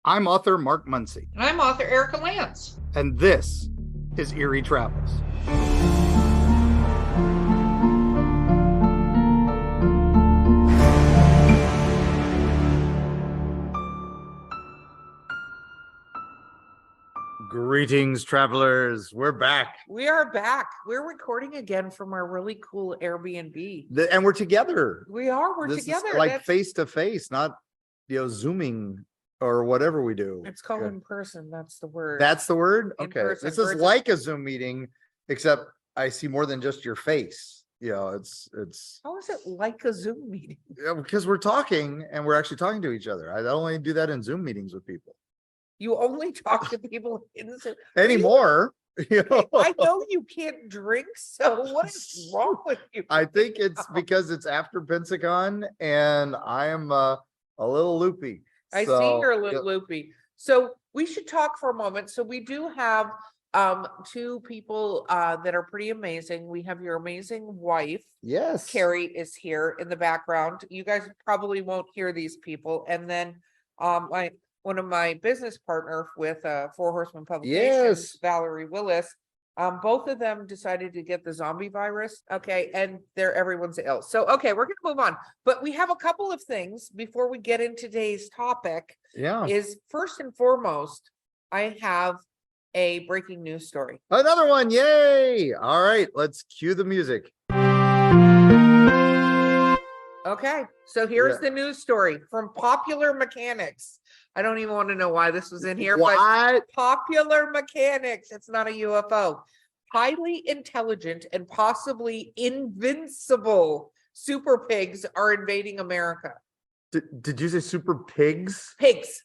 I'm author Mark Muncy, And I'm author Erika Lance. and this is Eerie Travels. Greetings, travelers. We're back. We are back. We're recording again from our really cool Airbnb. And we're together. We're This together. is like face to face, not Zooming or whatever we do. It's called in person. That's the word. That's the word? In Okay. person This is versus- like a Zoom meeting, except I see more than just your face. It's How is it like a Zoom meeting? because we're talking and we're actually talking to each other. I only do that in Zoom meetings with people You only talk to people in Zoom. anymore. I know you can't drink, so what is wrong with you? I think it's because it's after Pensacon and I am a little loopy. I see So, you're a little loopy. So we should talk for a moment. So we do have two people that are pretty amazing. We have your amazing wife. yes. Carrie is here in the background. You guys probably won't hear these people. And then one of my business partner with Four Horsemen Publications, Yes. Valerie Willis. Both of them decided to get the zombie virus. Okay, and everyone's ill. So okay, we're gonna move on. But we have a couple of things before we get into today's topic. Yeah. Is first and foremost, I have a breaking news story. Another one. Yay. All right. Let's cue the music. Okay, so here's Yeah. the news story from Popular Mechanics. I don't even want to know why this was in here, but What? Popular Mechanics, it's not a UFO. Highly intelligent and possibly invincible super pigs are invading America. Did you say super pigs? Pigs,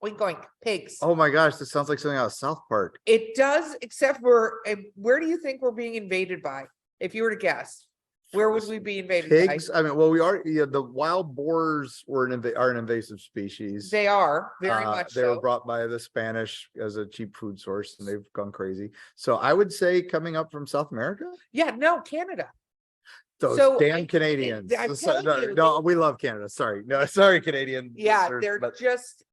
oink oink, pigs. Oh my gosh, this sounds like something out of South Park. It does, except for where do you think we're being invaded by? If you were to guess, where would we be invaded Pigs. by? I mean, well, we are. Yeah, the wild boars are an invasive species. They are very much They so. were brought by the Spanish as a cheap food source, and they've gone crazy. So I would say coming up from South America. Yeah, no, Canada. Those So, damn Canadians. I'm So- telling you, no, we love Canada. Sorry, no, sorry, Canadian. Yeah, listeners, they're but, just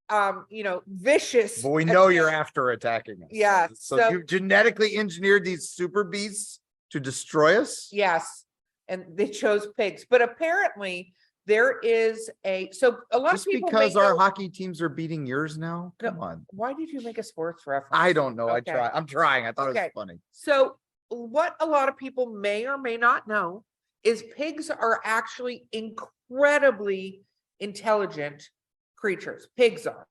vicious. but we know at you're that. after attacking us. Yeah, So, so- you've genetically engineered these super beasts to destroy us. Yes, and they chose pigs, but apparently there is a lot Just of people because may our know- hockey teams are beating yours now. No. Come on. Why did you make a sports reference? I don't know. Okay. I'm trying. I thought it Okay. was funny. So what a lot of people may or may not know is pigs are actually incredibly intelligent creatures. Pigs are,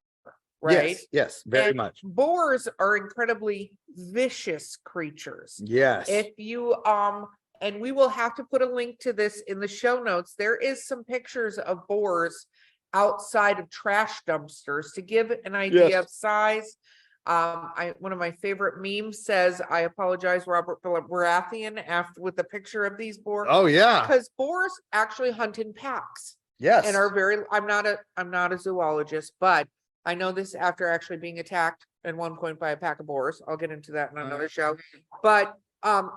right? Yes, yes, very And much. Boars are incredibly vicious creatures. Yes. If you and we will have to put a link to this in the show notes. There is some pictures of boars outside of trash dumpsters to give an idea Yes. of size. One of my favorite memes says, "I apologize, Robert Baratheon," after with the picture of these boars. Oh yeah. Because boars actually hunt in packs Yes. and are very. I'm not a zoologist, but I know this after actually being attacked at one point by a pack of boars. I'll get into that in another show. But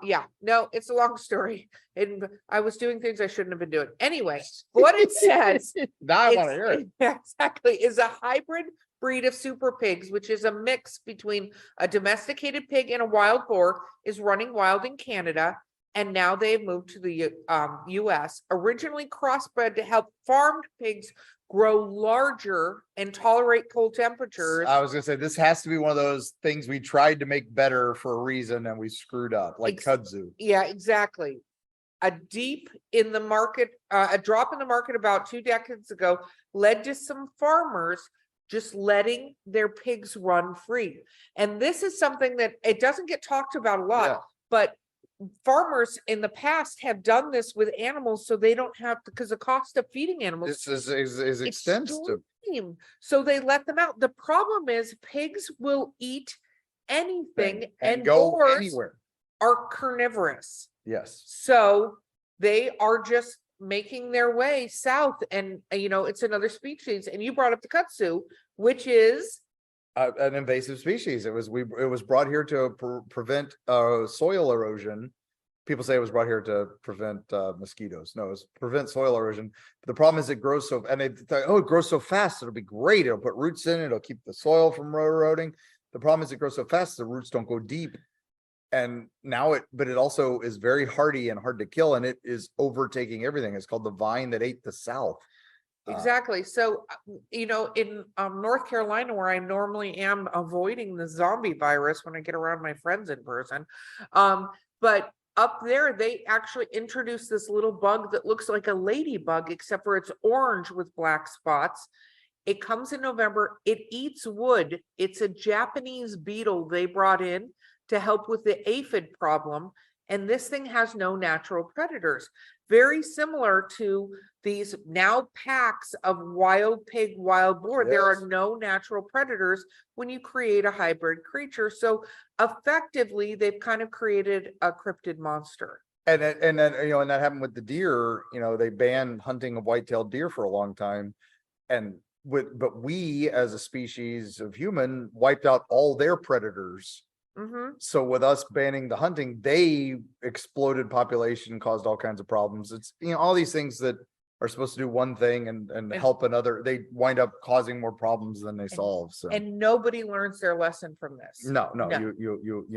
yeah, no, it's a long story. And I was doing things I shouldn't have been doing. Anyway, what it says Now I want to hear it. exactly is a hybrid breed of super pigs, which is a mix between a domesticated pig and a wild boar, is running wild in Canada. And now they've moved to the US, originally crossbred to help farmed pigs grow larger and tolerate cold temperatures. I was gonna say this has to be one of those things we tried to make better for a reason and we screwed up, like kudzu. Yeah, exactly. A drop in the market about 2 decades ago led to some farmers just letting their pigs run free. And this is something that it doesn't get talked about a lot, Yeah. but farmers in the past have done this with animals so they don't have to, because the cost of feeding animals This is extensive. extreme. So they let them out. The problem is pigs will eat anything and go boars anywhere. are carnivorous. Yes. So they are just making their way south, and it's another species. And you brought up the kudzu, which is An invasive species. It was brought here to prevent soil erosion people say it was brought here to prevent mosquitoes. No, it's prevent soil erosion. But the problem is it grows so, and they thought, oh, it grows so fast, it'll be great. It'll put roots in it. It'll keep the soil from eroding. The problem is it grows so fast, the roots don't go deep. And now but it also is very hardy and hard to kill, and it is overtaking everything. It's called the vine that ate the South. Exactly. So, in North Carolina, where I normally am avoiding the zombie virus when I get around my friends in person. But up there, they actually introduced this little bug that looks like a ladybug, except for it's orange with black spots. It comes in November. It eats wood. It's a Japanese beetle they brought in to help with the aphid problem. And this thing has no natural predators. Very similar to these now packs of wild pig, wild boar. There are no natural predators when you create a hybrid creature. So effectively, they've kind of created a cryptid monster. And then, and that happened with the deer. They banned hunting of white-tailed deer for a long time. But we as a species of human wiped out all their predators. So with us banning the hunting, they exploded population, caused all kinds of problems. It's all these things that are supposed to do one thing and help another, they wind up causing more problems than they solve. So and nobody learns their lesson from this. No.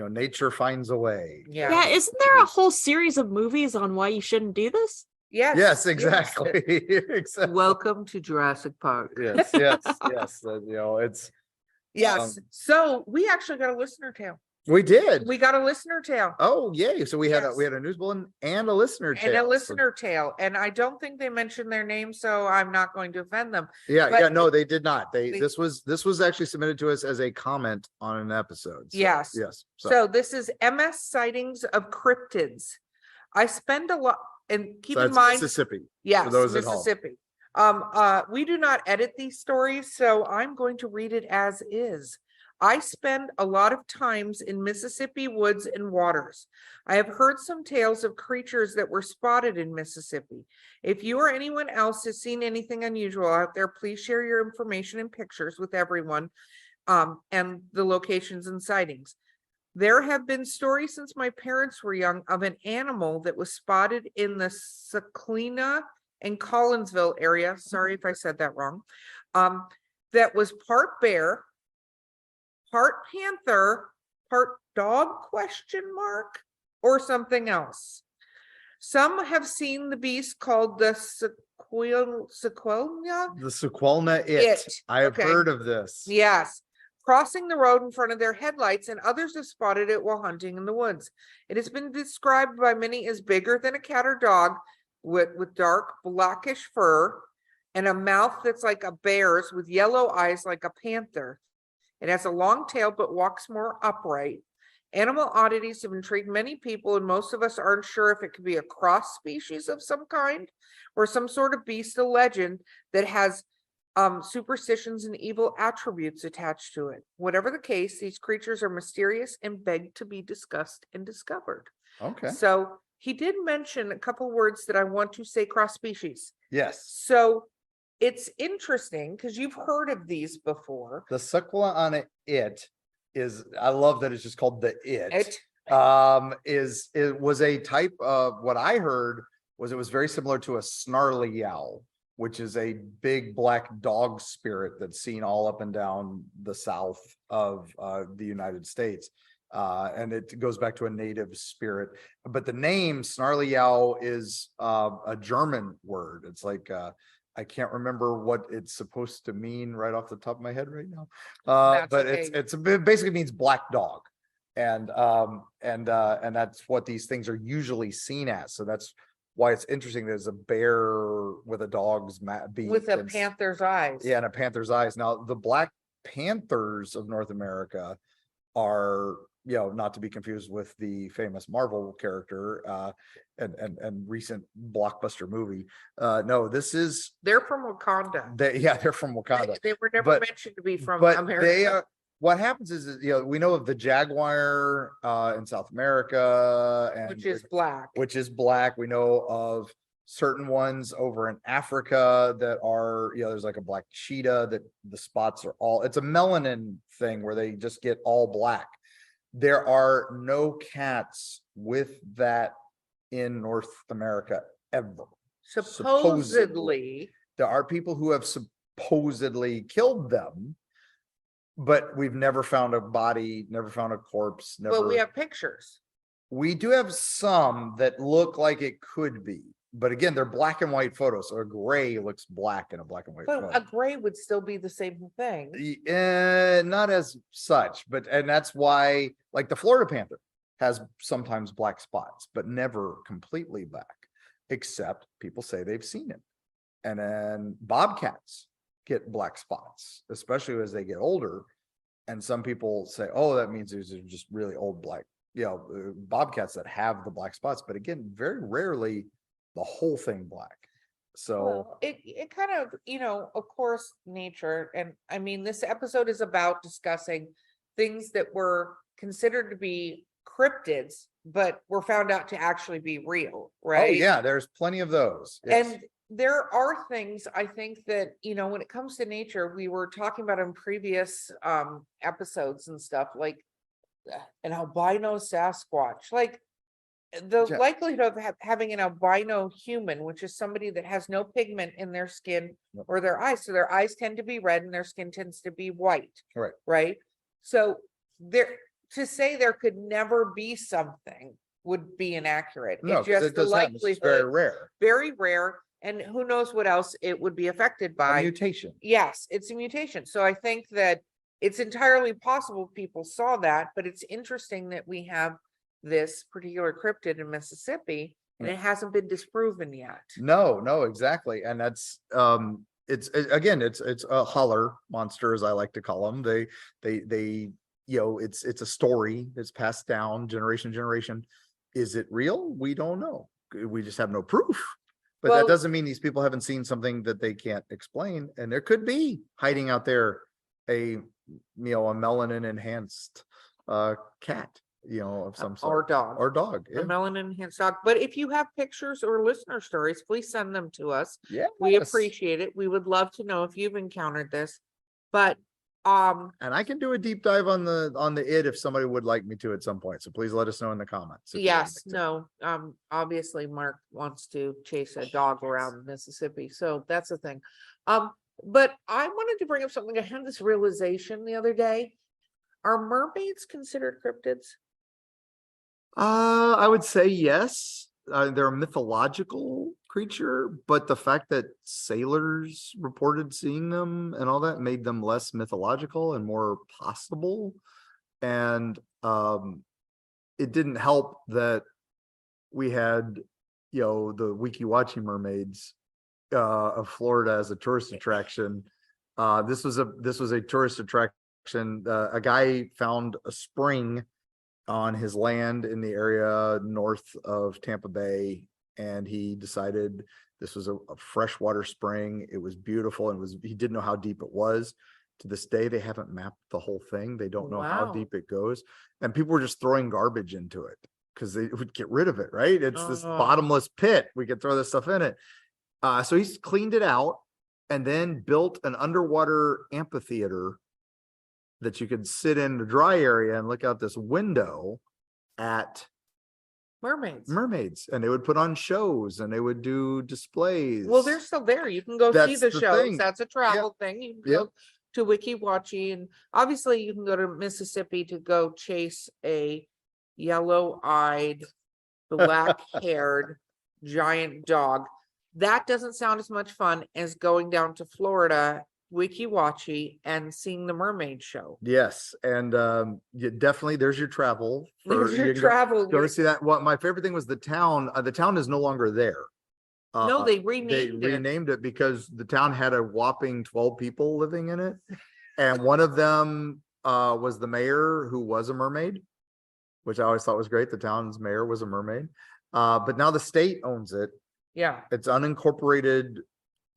Nature finds a way. Yeah, isn't there a whole series of movies on why you shouldn't do this? Yes, exactly. Exactly. Welcome to Jurassic Park. Yes. It's So we actually got a listener tale. We did. We got a listener tale. Oh, yay. So we had a news bulletin and a listener tale. And I don't think they mentioned their name, so I'm not going to offend them. No, they did not. This was actually submitted to us as a comment on an episode. Yes. So this is MS sightings of cryptids. I spend a lot, and keep in mind Mississippi. Yes, for those Mississippi. We do not edit these stories, so I'm going to read it as is. I spend a lot of times in Mississippi woods and waters. I have heard some tales of creatures that were spotted in Mississippi. If you or anyone else has seen anything unusual out there, please share your information and pictures with everyone, and the locations and sightings. There have been stories since my parents were young of an animal that was spotted in the Saclina and Collinsville area. Sorry if I said that wrong. That was part bear, part panther, part dog ? Or something else. Some have seen the beast called the Sequelna. The Sequelna it. I have heard of this. Yes. Crossing the road in front of their headlights, and others have spotted it while hunting in the woods. It has been described by many as bigger than a cat or dog, with dark blackish fur and a mouth that's like a bear's with yellow eyes like a panther. It has a long tail but walks more upright. Animal oddities have intrigued many people, and most of us aren't sure if it could be a cross species of some kind or some sort of beast, a legend that has superstitions and evil attributes attached to it. Whatever the case, these creatures are mysterious and beg to be discussed and discovered. Okay. So he did mention a couple words that I want to say cross species. Yes. So it's interesting because you've heard of these before. The Sequelna it is, I love that it's just called the it. It was a type of, what I heard was it was very similar to a snarly owl, which is a big black dog spirit that's seen all up and down the south of the United States. And it goes back to a native spirit. But the name snarly owl is a German word. It's like, I can't remember what it's supposed to mean right off the top of my head right now. But okay. it basically means black dog. And that's what these things are usually seen as. So that's why it's interesting. There's a bear with a dog's beak. With a panther's eyes. Yeah, and a panther's eyes. Now, the black panthers of North America are, not to be confused with the famous Marvel character and recent blockbuster movie. No, they're from Wakanda. They're from Wakanda. They were never mentioned to be from America. What happens is, we know of the jaguar in South America, and which is black. We know of certain ones over in Africa that are, there's like a black cheetah that the spots are it's a melanin thing where they just get all black. There are no cats with that in North America ever. Supposedly. There are people who have supposedly killed them, but we've never found a body, never found a corpse. But we have pictures. We do have some that look like it could be, but again, they're black and white photos. So a gray looks black in a black and white But photo. a gray would still be the same thing. Not as such, and that's why, like the Florida panther has sometimes black spots, but never completely black, except people say they've seen it. And then bobcats get black spots, especially as they get older. And some people say, oh, that means these are just really old black, bobcats that have the black spots. But again, very rarely the whole thing black. So well, it kind of, of course, nature. And I mean, this episode is about discussing things that were considered to be cryptids, but were found out to actually be real, right? Oh yeah, there's plenty of those. Yes. And there are things I think that, when it comes to nature, we were talking about in previous episodes and stuff, like an albino Sasquatch, like the likelihood of having an albino human, which is somebody that has no pigment in their skin or their eyes. So their eyes tend to be red and their skin tends to be white. Right. Right. So to say there could never be something would be inaccurate. No, it's just the likelihood. It's very rare. Very rare. And who knows what else it would be affected by. A mutation. Yes, it's a mutation. So I think that it's entirely possible people saw that, but it's interesting that we have this particular cryptid in Mississippi and it hasn't been disproven yet. No, exactly. And that's it's a holler monster, as I like to call them. They it's a story that's passed down generation to generation. Is it real? We don't know. We just have no proof. But that doesn't mean these people haven't seen something that they can't explain. And there could be hiding out there a melanin enhanced cat, of some sort. Or dog. A melanin enhanced dog. But if you have pictures or listener stories, please send them to us. Yeah. We appreciate it. We would love to know if you've encountered this. But and I can do a deep dive on the if somebody would like me to at some point. So please let us know in the comments. Yes, no. Obviously Mark wants to chase a dog around Mississippi. So that's the thing. But I wanted to bring up something. I had this realization the other day. Are mermaids considered cryptids? I would say yes. They're a mythological creature, but the fact that sailors reported seeing them and all that made them less mythological and more possible. And it didn't help that we had, the Weeki Wachee mermaids of Florida as a tourist attraction. This was a tourist attraction. A guy found a spring on his land in the area north of Tampa Bay, and he decided this was a freshwater spring. It was beautiful, and he didn't know how deep it was. To this day, they haven't mapped the whole thing. They don't know how deep it goes, and people were just throwing garbage into it because they would get rid of it. Right? It's this bottomless pit. We could throw this stuff in it. So he's cleaned it out and then built an underwater amphitheater that you could sit in the dry area and look out this window at mermaids, and they would put on shows and they would do displays. Well, they're still there. You can go see the shows. Thing. That's a travel thing. You can go to Weeki Wachee, and obviously you can go to Mississippi to go chase a yellow-eyed, black-haired giant dog. That doesn't sound as much fun as going down to Florida, Weeki Wachee, and seeing the mermaid show. Yes, and definitely there's your travel. There's your travel. Go to see that. What my favorite thing was the town. The town is no longer there. No, they renamed it because the town had a whopping 12 people living in it, and one of them was the mayor, who was a mermaid, which I always thought was great. The town's mayor was a mermaid, but now the state owns it. Yeah, it's unincorporated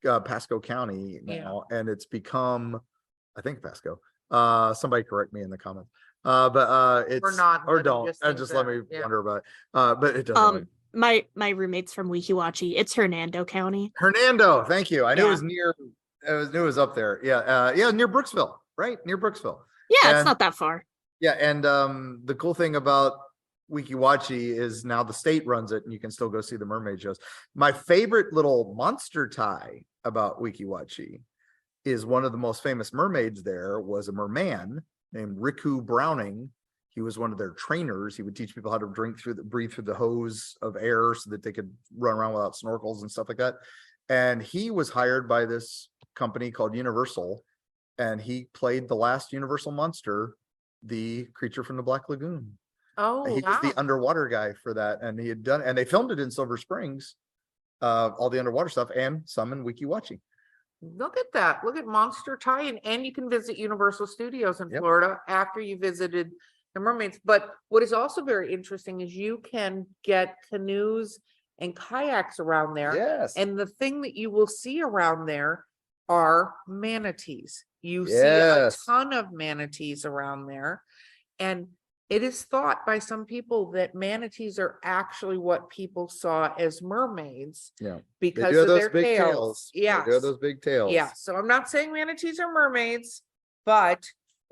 Pasco County now, and it's become, I think, Pasco. Somebody correct me in the comments. But it's or not, or don't. Just let me wonder about it. But it doesn't. My roommate's from Weeki Wachee. It's Hernando County. Hernando, thank you. I knew it was near. I knew it was up there. Yeah, near Brooksville, right? Near Brooksville. Yeah, it's not that far. Yeah, and the cool thing about Weeki Wachee is now the state runs it, and you can still go see the mermaid shows. My favorite little monster tie about Weeki Wachee is one of the most famous mermaids there was a merman named Riku Browning. He was one of their trainers. He would teach people how to breathe through the hose of air so that they could run around without snorkels and stuff like that. And he was hired by this company called Universal, and he played the last Universal monster, the creature from the Black Lagoon. Oh, He was the underwater guy for that, and he had done, and they filmed it in Silver Springs, all the underwater stuff, and some in Weeki Wachee. Look at that. Look at Monster Tie-in, and you can visit Universal Studios in Florida after you visited the mermaids. But what is also very interesting is you can get canoes and kayaks around there. Yes. And the thing that you will see around there are manatees. You see a ton of manatees around there. And it is thought by some people that manatees are actually what people saw as mermaids. Yeah. Because of their big tails. Yeah. Those big tails. Yeah. So I'm not saying manatees are mermaids, but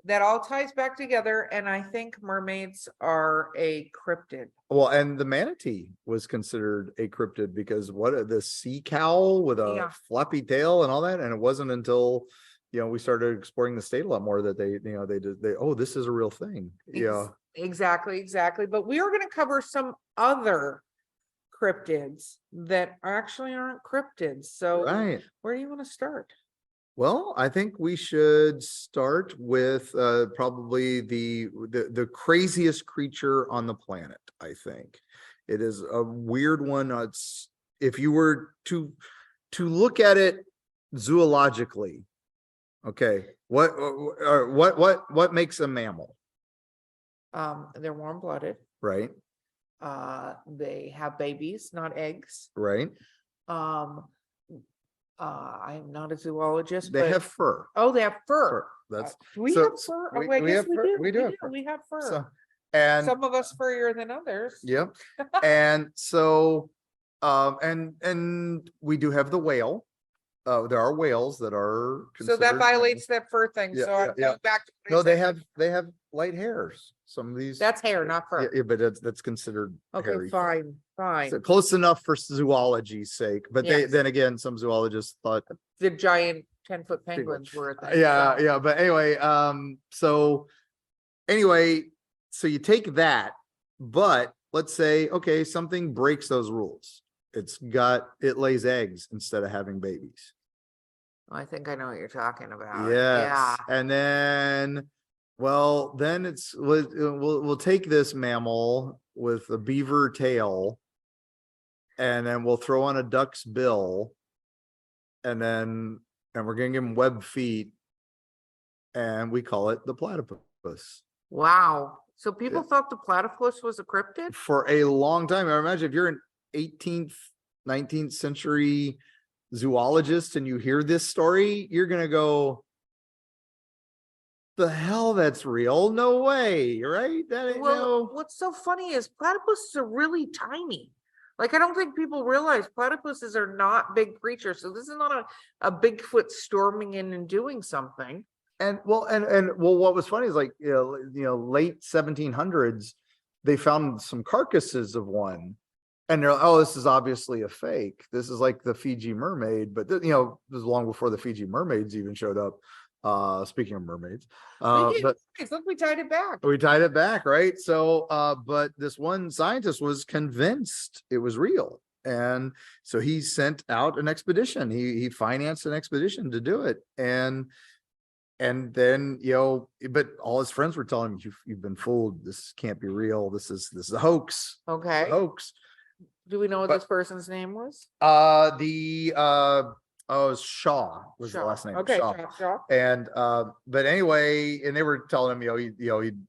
that all ties back together. And I think mermaids are a cryptid. Well, and the manatee was considered a cryptid because the sea cow with a floppy tail and all that. And it wasn't until, we started exploring the state a lot more that they oh, this is a real thing. Yeah. Exactly. But we are going to cover some other cryptids that actually aren't cryptids. So where do you want to start? Well, I think we should start with probably the craziest creature on the planet. I think it is a weird one. It's if you were to look at it zoologically, okay, what makes a mammal? They're warm-blooded. Right. They have babies, not eggs. Right. I am not a zoologist. They have fur. Oh, they have fur. That's do we have fur? We have fur. We do. We have fur. So, and some of us furrier than others. Yep. And so, and we do have the whale. There are whales that are so that violates that fur thing. Yeah, so I'm going back to no, they have light hairs. Some of these that's hair, not fur. Yeah, but that's considered okay. Fine. So close enough for zoology's sake. But then again, some zoologists thought the giant 10-foot penguins were a thing. Yeah. But anyway, so you take that, but let's say, okay, something breaks those rules. It lays eggs instead of having babies. I think I know what you're talking about. Yes. Yeah. And then, then we'll take this mammal with a beaver tail, and then we'll throw on a duck's bill, and we're gonna give him web feet, and we call it the platypus. Wow. So people thought the platypus was a cryptid? For a long time. I imagine if you're an 18th, 19th century zoologist and you hear this story, you're gonna go, the hell, that's real? No way, right? That ain't what's so funny is platypuses are really tiny. Like, I don't think people realize platypuses are not big creatures. So this is not a Bigfoot storming in and doing something. And what was funny is late 1700s, they found some carcasses of one, and they're like, oh, this is obviously a fake. This is like the Fiji mermaid, but this is long before the Fiji mermaids even showed up. Speaking of mermaids, look, we tied it back. We tied it back, right? So, but this one scientist was convinced it was real, and so he sent out an expedition. He financed an expedition to do it, and then but all his friends were telling him, you've been fooled. This can't be real. This is a hoax. Okay, a hoax. Do we know what this person's name was? Shaw was the last name. Okay, Shaw. And but anyway, and they were telling him, he'd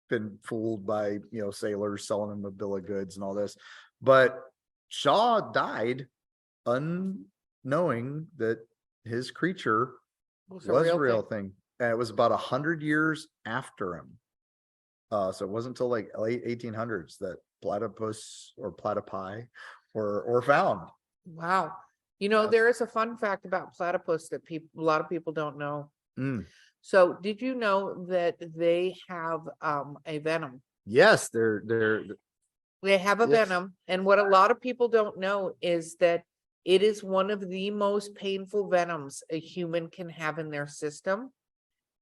been fooled by sailors selling him a bill of goods and all this. But Shaw died unknowing that his creature was a real thing. And it was about 100 years after him. So it wasn't until like late 1800s that platypus or platypi were found. Wow. There is a fun fact about platypus that a lot of people don't know. So did you know that they have a venom Yes, they're They have a Yes. venom, and what a lot of people don't know is that it is one of the most painful venoms a human can have in their system.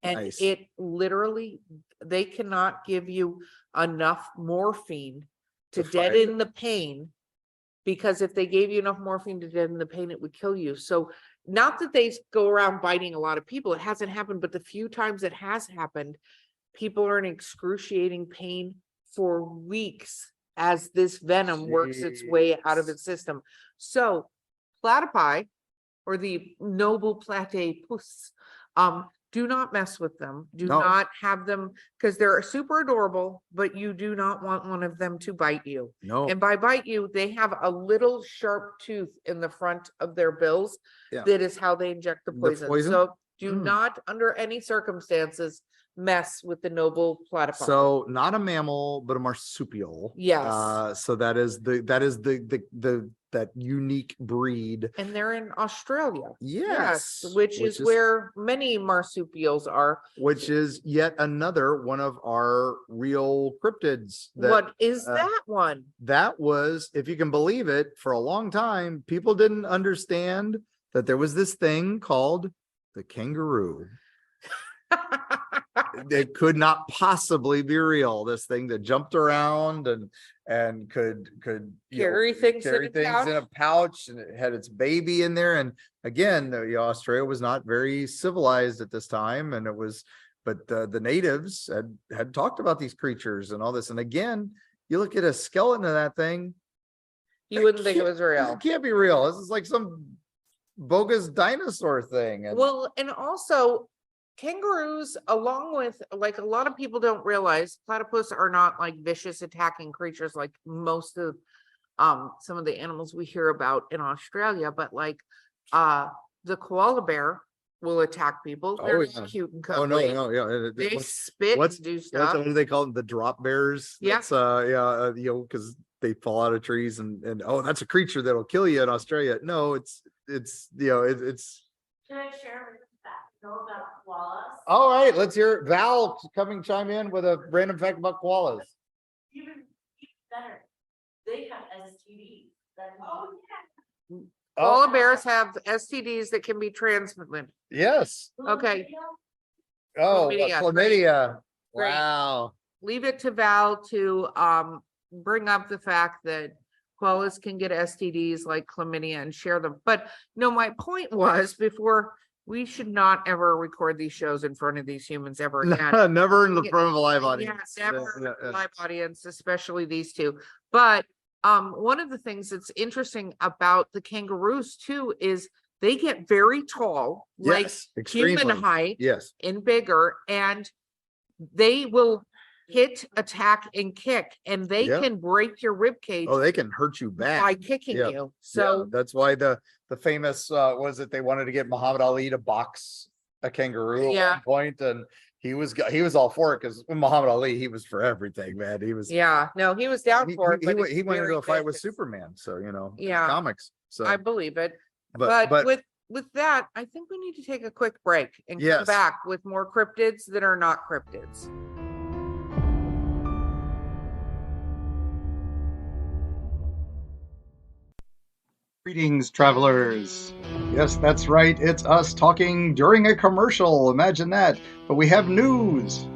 And Nice. it literally, they cannot give you enough morphine to To fight deaden the pain. Because if they gave you enough morphine to deaden the pain, it would kill you. So not that they go around biting a lot of people, it hasn't happened, but the few times it has happened, people are in excruciating pain for weeks as this venom works its way out of Jeez. its system. So platypi, or the noble platypus, do not mess with them. Do No. not have them, because they're super adorable, but you do not want one of them to bite you. No. And by bite you, they have a little sharp tooth in the front of their bills. Yeah. That is how they inject the The poison. poison? So do Mm. not, under any circumstances, mess with the noble platypus. So not a mammal, but a marsupial. Yes. So that is that unique breed. And they're in Australia. Yes. Which is where many marsupials are. Which is yet another one of our real cryptids. What is that one? That was, if you can believe it, for a long time, people didn't understand that there was this thing called the kangaroo. It could not possibly be real. This thing that jumped around and could Carry things in a pouch. in a pouch, and it had its baby in there. And again, Australia was not very civilized at this time, and it was, but the natives had talked about these creatures and all this. And again, you look at a skeleton of that thing, You wouldn't think it was real. it can't be real. This is like some bogus dinosaur thing. And Well, and also kangaroos, along with, like, a lot of people don't realize, platypus are not like vicious attacking creatures like most of some of the animals we hear about in Australia, but like the koala bear will attack people. They're yeah. cute and oh cuddly. no, yeah. They spit and do stuff. What do they call them? The drop bears? Yeah. Because they fall out of trees and oh, that's a creature that'll kill you in Australia. No, it's it's. Can I share about koalas? All right, let's hear Val chime in with a random fact about koalas. Even better, they have STDs. Oh yeah. Koala bears have STDs that can be transmitted. Yes. Okay. Oh, Chlamydia. chlamydia. Great. Wow. Leave it to Val to bring up the fact that koalas can get STDs like chlamydia and share them. But no, my point was, before, we should not ever record these shows in front of these humans ever again. Never in the Yeah, front of a live audience. Yeah, never Yeah, yeah. live audience, especially these two. But one of the things that's interesting about the kangaroos too is they get very tall, like Yes, human extremely. height Yes. and bigger, and they will hit, attack, and kick, and they Yeah. can break your rib cage Oh, they can hurt you bad. by kicking Yeah. you. Yeah, So that's why the famous was it they wanted to get Muhammad Ali to box a kangaroo at Yeah. one point, and he was all for it because Muhammad Ali, he was for everything, man. He was yeah, no, he was down for it. he but went it's into very a fight with vicious. Superman, so Yeah. comics. So I believe it. but With that, I think we need to take a quick break and come Yes. back with more cryptids that are not cryptids. Greetings, travelers. Yes, that's right. It's us talking during a commercial. Imagine that. But we have news.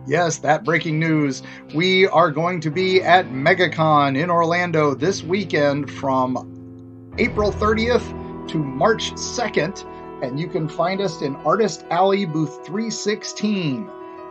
Yes, that breaking news. We are going to be at MegaCon in Orlando this weekend from April 30th to March 2nd. And you can find us in Artist Alley, booth 316.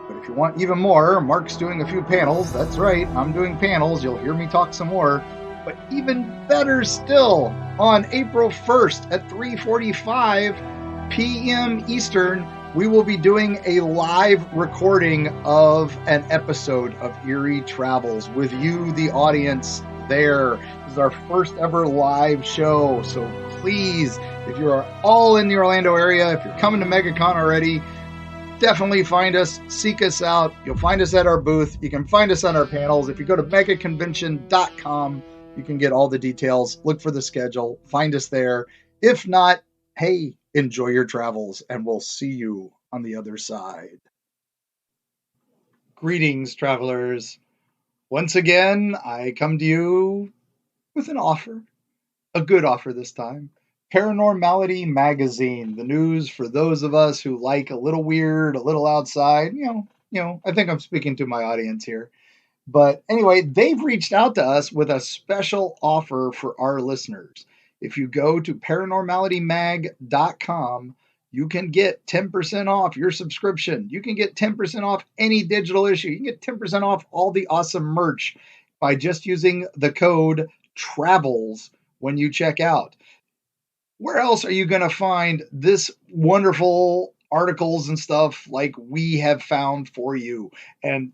But if you want even more, Mark's doing a few panels. That's right, I'm doing panels. You'll hear me talk some more. But even better still, on April 1st at 3:45 p.m. Eastern, we will be doing a live recording of an episode of Eerie Travels with you, the audience, there. This is our first ever live show, so please, if you are all in the Orlando area, if you're coming to MegaCon already, definitely find us, seek us out. You'll find us at our booth. You can find us on our panels. If you go to megaconvention.com, you can get all the details. Look for the schedule. Find us there. If not, hey, enjoy your travels, and we'll see you on the other side. Greetings, travelers. Once again, I come to you with an offer, a good offer this time. Paranormality Magazine, the news for those of us who like a little weird, a little outside. I think I'm speaking to my audience here. But anyway, they've reached out to us with a special offer for our listeners. If you go to paranormalitymag.com, you can get 10% off your subscription. You can get 10% off any digital issue. You can get 10% off all the awesome merch by just using the code TRAVELS when you check out. Where else are you going to find this wonderful articles and stuff like we have found for you? And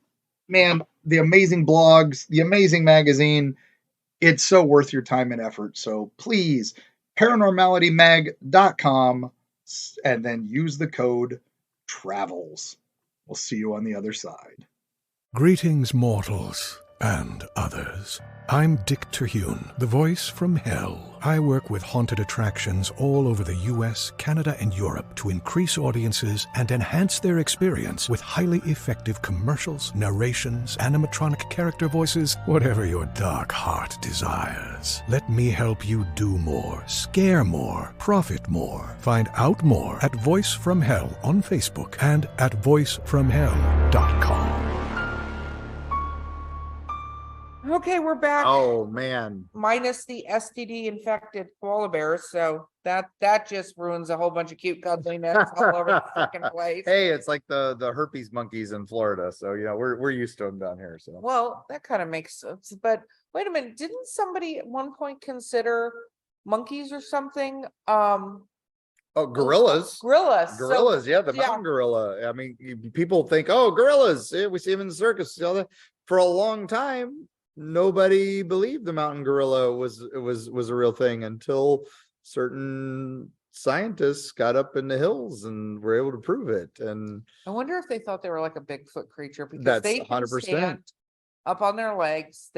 man, the amazing blogs, the amazing magazine, it's so worth your time and effort. So please, paranormalitymag.com and then use the code TRAVELS. We'll see you on the other side. Greetings, mortals and others. I'm Dick Terhune, the voice from hell. I work with haunted attractions all over the US, Canada, and Europe to increase audiences and enhance their experience with highly effective commercials, narrations, animatronic character voices, whatever your dark heart desires. Let me help you do more, scare more, profit more. Find out more at Voice from Hell on Facebook and at voicefromhell.com. Okay, we're back. Oh man. Minus the STD infected koala bears, so that just ruins a whole bunch of cute cuddliness all over the fucking place. Hey, it's like the herpes monkeys in Florida, so we're used to them down here. So Well, that kind of makes sense. But wait a minute, didn't somebody at one point consider monkeys or something? gorillas. Gorillas. So- Gorillas, yeah, the yeah. mountain gorilla. I mean, people think, oh, gorillas, we see them in the circus. For a long time, nobody believed the mountain gorilla was a real thing until certain scientists got up in the hills and were able to prove it. And I wonder if they thought they were like a Bigfoot creature because That's they can 100%. stand up on their legs,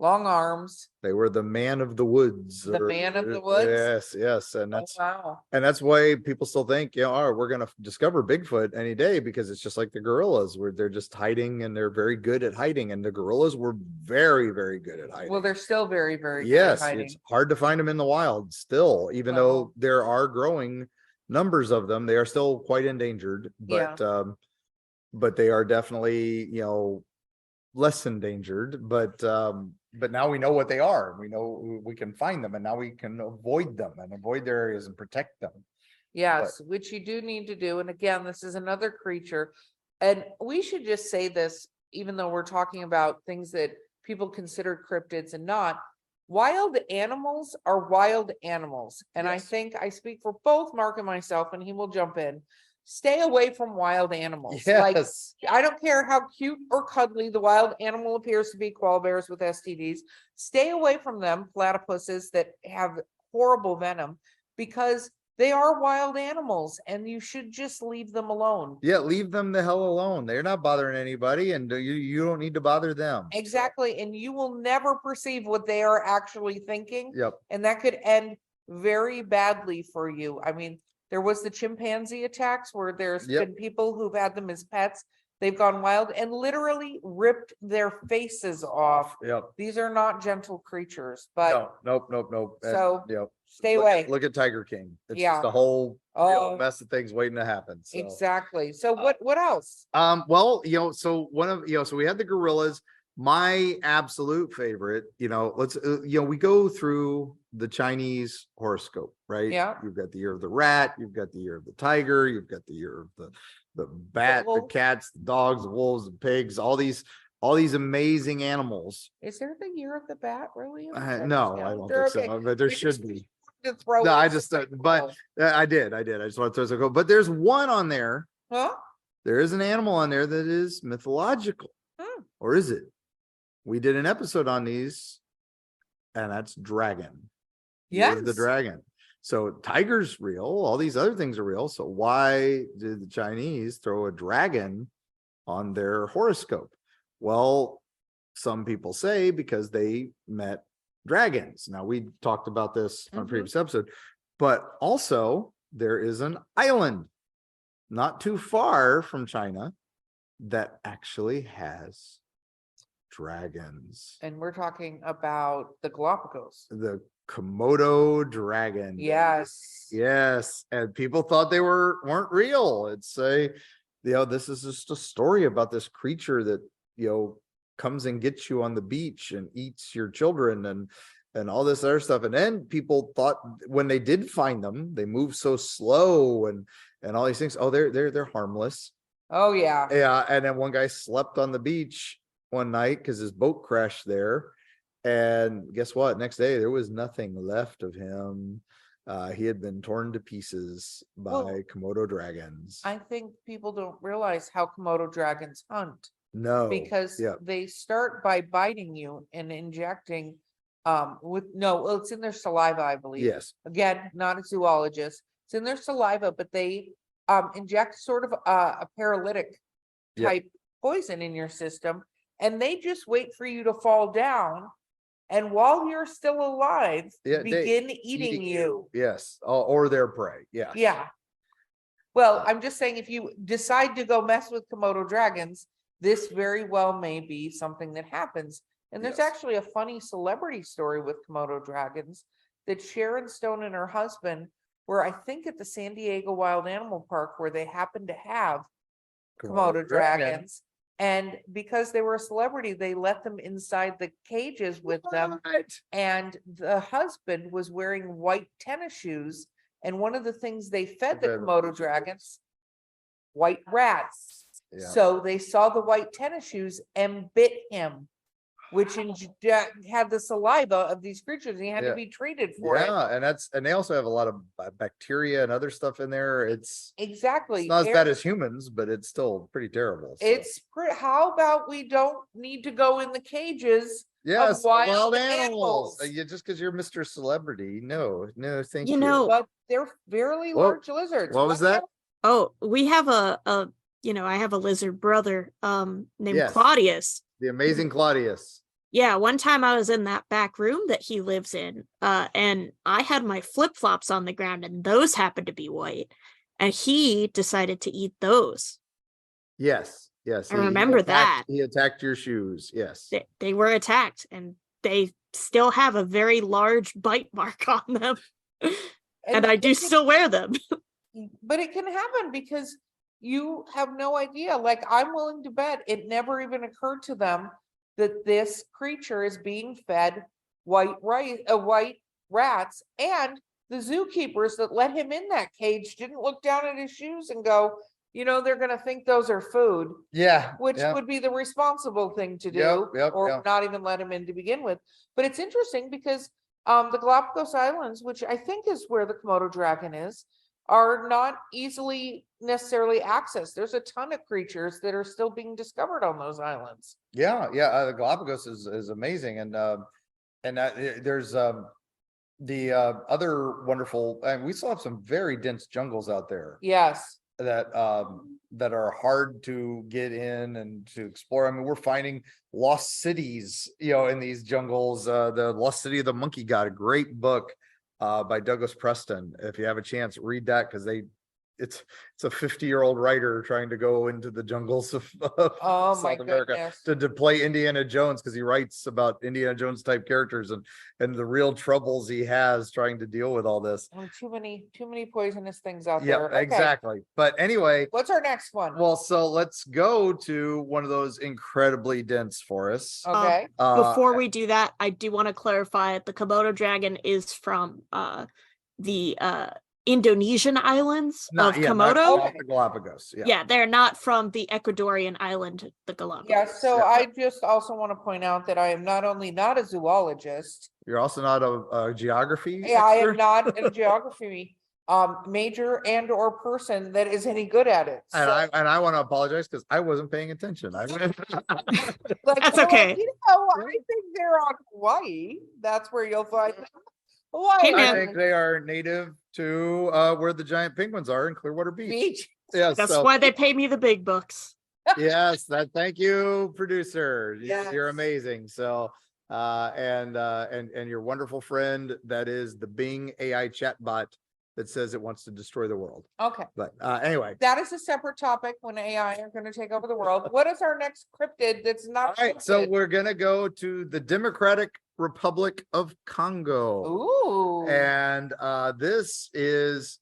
long arms. they were the man of the woods. The man of the woods? Yes, and Oh, that's wow. and that's why people still think, we're gonna discover Bigfoot any day, because it's just like the gorillas, where they're just hiding and they're very good at hiding. And the gorillas were very, very good at hiding. Well, they're still very, very good at Yes, hiding. it's hard to find them in the wild still, even Wow. though there are growing numbers of them. They are still quite endangered, but they are definitely, less endangered. But now we know what they are. We know we can find them, and now we can avoid them and avoid their areas and protect them. Yes, which you do need to do. And again, this is another creature. And we should just say this, even though we're talking about things that people consider cryptids and not. Wild animals are wild animals. And I Yes. think I speak for both Mark and myself, and he will jump in. Stay away from wild animals. Like, Yes. I don't care how cute or cuddly the wild animal appears to be, koala bears with STDs. Stay away from them, platypuses that have horrible venom, because they are wild animals and you should just leave them alone. Yeah, leave them the hell alone. They're not bothering anybody, and you don't need to bother them. So, Exactly. And you will never perceive what they are actually thinking. Yep. And that could end very badly for you. I mean, there was the chimpanzee attacks where there's Yep. been people who've had them as pets. They've gone wild and literally ripped their faces off. Yep. These are not gentle creatures, but Nope. So, Yep. stay Look away. at- Look at Tiger King. It's Yeah. just a whole Oh. mess of things waiting to happen. So. Exactly. So what else? Well, so one of so we had the gorillas. My absolute favorite, let's we go through the Chinese horoscope, right? Yeah. You've got the year of the rat, you've got the year of the tiger, you've got the year of the bat, the wolf. cats, the dogs, the wolves, the pigs, all these amazing animals. Is there the year of the bat really? No, I don't think so, but there should be. To throw No, I in just, something but cool. I did. I just want to throw some. But there's one on there. Huh? There is an animal on there that is mythological, or is it? We did an episode on these, and that's dragon. Year of the Yes. dragon. So tiger's real. All these other things are real. So why did the Chinese throw a dragon on their horoscope? Well, some people say because they met dragons. Now, we talked about this on a Mhm. previous episode, but also there is an island not too far from China that actually has dragons. And we're talking about the Galapagos. The Komodo dragon. Yes. Yes. And people thought they weren't real. It's this is just a story about this creature that, comes and gets you on the beach and eats your children and all this other stuff. And then people thought when they did find them, they move so slow and all these things. Oh, they're harmless. Oh yeah. Yeah. And then one guy slept on the beach one night because his boat crashed there. And guess what? Next day, there was nothing left of him. He had been torn to pieces by Komodo dragons. I think people don't realize how Komodo dragons hunt. No. Because they start by biting you and injecting it's in their saliva, I believe. Yes. Again, not a zoologist. It's in their saliva, but they inject sort of a paralytic type poison in your system, and they just wait for you to fall down. And while you're still alive, begin eating you. Yes. Or their prey. Yeah. Yeah. Well, I'm just saying, if you decide to go mess with Komodo dragons, this very well may be something that happens. And there's actually a funny celebrity story with Komodo dragons that Sharon Stone and her husband were, I think, at the San Diego Wild Animal Park, where they happened to have Komodo dragons. And because they were a celebrity, they let them inside the cages with them. And the husband was wearing white tennis shoes. And one of the things they fed the Komodo dragons, white rats. Yeah. So they saw the white tennis shoes and bit him, which had the saliva of these creatures. And he had to be treated for it. Yeah, and they also have a lot of bacteria and other stuff in there. It's exactly not as bad as humans, but it's still pretty terrible. So. How about we don't need to go in the cages? Yes, of wild animals. Just because you're Mr. Celebrity, no, thank you. But they're fairly large lizards. What was that? Oh, we have I have a lizard brother named Claudius. The amazing Claudius. Yeah, one time I was in that back room that he lives in, and I had my flip-flops on the ground, and those happened to be white, and he decided to eat those. Yes. I remember that. He attacked your shoes, yes. They were attacked, and they still have a very large bite mark on them, and I do still wear them. But it can happen because you have no idea. Like, I'm willing to bet it never even occurred to them that this creature is being fed white rats, and the zookeepers that let him in that cage didn't look down at his shoes and go, they're going to think those are food. Yeah. Which would be the responsible thing to do, or not even let him in to begin with. But it's interesting because the Galapagos Islands, which I think is where the Komodo dragon is, are not easily necessarily accessed. There's a ton of creatures that are still being discovered on those islands. Yeah. The Galapagos is amazing, and there's the other wonderful, and we still have some very dense jungles out there. Yes. That are hard to get in and to explore. I mean, we're finding lost cities, in these jungles. The Lost City of the Monkey God, a great book by Douglas Preston. If you have a chance, read that, because it's a 50-year-old writer trying to go into the jungles of South America to play Indiana Jones, because he writes about Indiana Jones type characters and the real troubles he has trying to deal with all this. Too many poisonous things out there. Yeah, exactly. But anyway, what's our next one? Well, so let's go to one of those incredibly dense forests. Okay. Before we do that, I do want to clarify the Komodo dragon is from the Indonesian islands of Komodo. The Galapagos. Yeah, they're not from the Ecuadorian island, the Galapagos. Yeah, so I just also want to point out that I am not only not a zoologist. You're also not a geography expert? I am not a geography major and or person that is any good at it. And I want to apologize because I wasn't paying attention. That's okay. I think they're on Hawaii. That's where you'll find them. Hey, I think they are native to where the giant penguins are in Clearwater Beach. Yes, that's why they pay me the big bucks. Yes, thank you, producer. Yes. You're amazing. So and your wonderful friend that is the Bing AI chatbot that says it wants to destroy the world. Okay, But anyway, that is a separate topic when AI are gonna take over the world. What is our next cryptid that's all not? right, so cryptid? we're gonna go to the Democratic Republic of Congo. Ooh, And this is